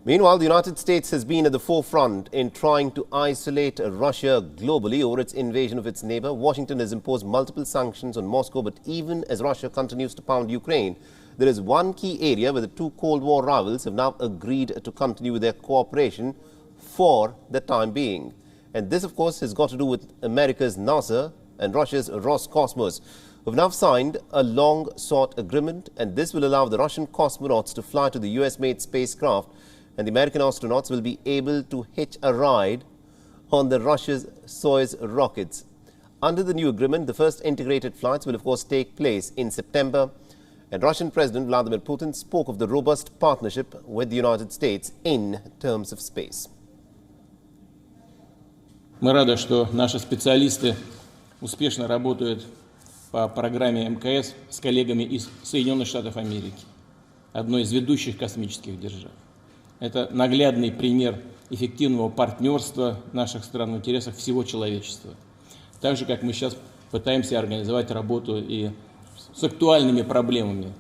Meanwhile, the United States has been at the forefront in trying to isolate Russia globally over its invasion of its neighbor. Washington has imposed multiple sanctions on Moscow, but even as Russia continues to pound Ukraine, there is one key area where the two Cold War rivals have now agreed to continue with their cooperation for the time being. And this, of course, has got to do with America's NASA and Russia's ROSCOSMOS, who have now signed a long-sought agreement, and this will allow the Russian cosmonauts to fly to the US-made spacecraft, and the American astronauts will be able to hitch a ride on the Russia's Soyuz rockets. Under the new agreement, the first integrated flights will, of course, take place in September, and Russian President Vladimir Putin spoke of the robust partnership with the United States in terms of space. Мы рады, что наши специалисты успешно работают по программе МКС с коллегами из Соединенных Штатов Америки, одной из ведущих космических держав. Это наглядный пример эффективного партнерства наших стран в интересах всего человечества. Так же, как мы сейчас пытаемся организовать работу и с актуальными проблемами.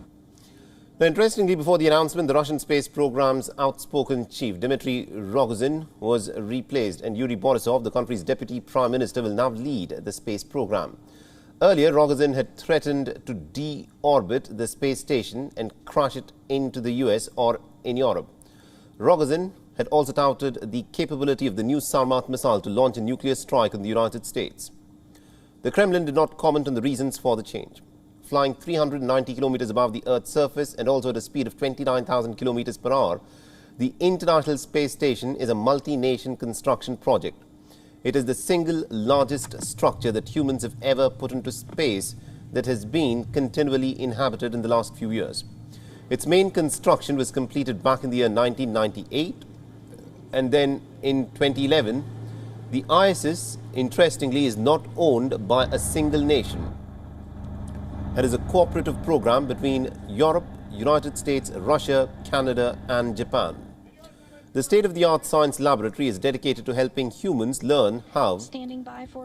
Now, interestingly, before the announcement, the Russian space program's outspoken chief, Dmitry Rogozin, was replaced, and Yuri Borisov, the country's deputy prime minister, will now lead the space program. Earlier, Rogozin had threatened to deorbit the space station and crash it into the US or in Europe. Rogozin had also touted the capability of the new Sarmat missile to launch a nuclear strike on the United States. The Kremlin did not comment on the reasons for the change. Flying 390 kilometers above the Earth's surface and also at a speed of 29,000 kilometers per hour, the International Space Station is a multi-nation construction project. It is the single largest structure that humans have ever put into space that has been continually inhabited in the last few years. Its main construction was completed back in the year 1998, and then in 2011, the ISS, interestingly, is not owned by a single nation. It is a cooperative program between Europe, United States, Russia, Canada and Japan. The state-of-the-art science laboratory is dedicated to helping humans learn how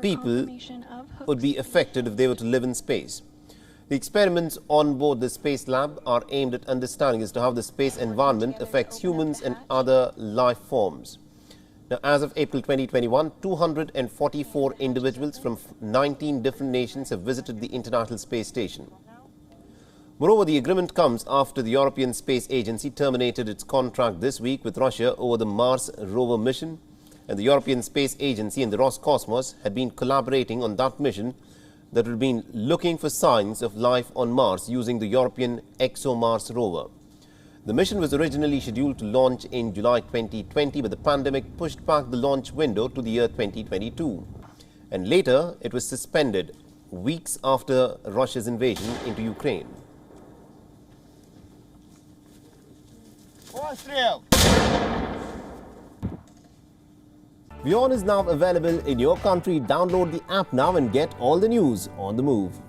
people would be affected if they were to live in space. The experiments on board the Space Lab are aimed at understanding as to how the space environment affects humans and other life forms. Now, as of April 2021, 244 individuals from 19 different nations have visited the International Space Station. Moreover, the agreement comes after the European Space Agency terminated its contract this week with Russia over the Mars rover mission, and the European Space Agency and the ROSCOSMOS had been collaborating on that mission that would be looking for signs of life on Mars using the European ExoMars rover. The mission was originally scheduled to launch in July 2020, but the pandemic pushed back the launch window to the year 2022. And later, it was suspended weeks after Russia's invasion into Ukraine. WION is now available in your country. Download the app now and get all the news on the move.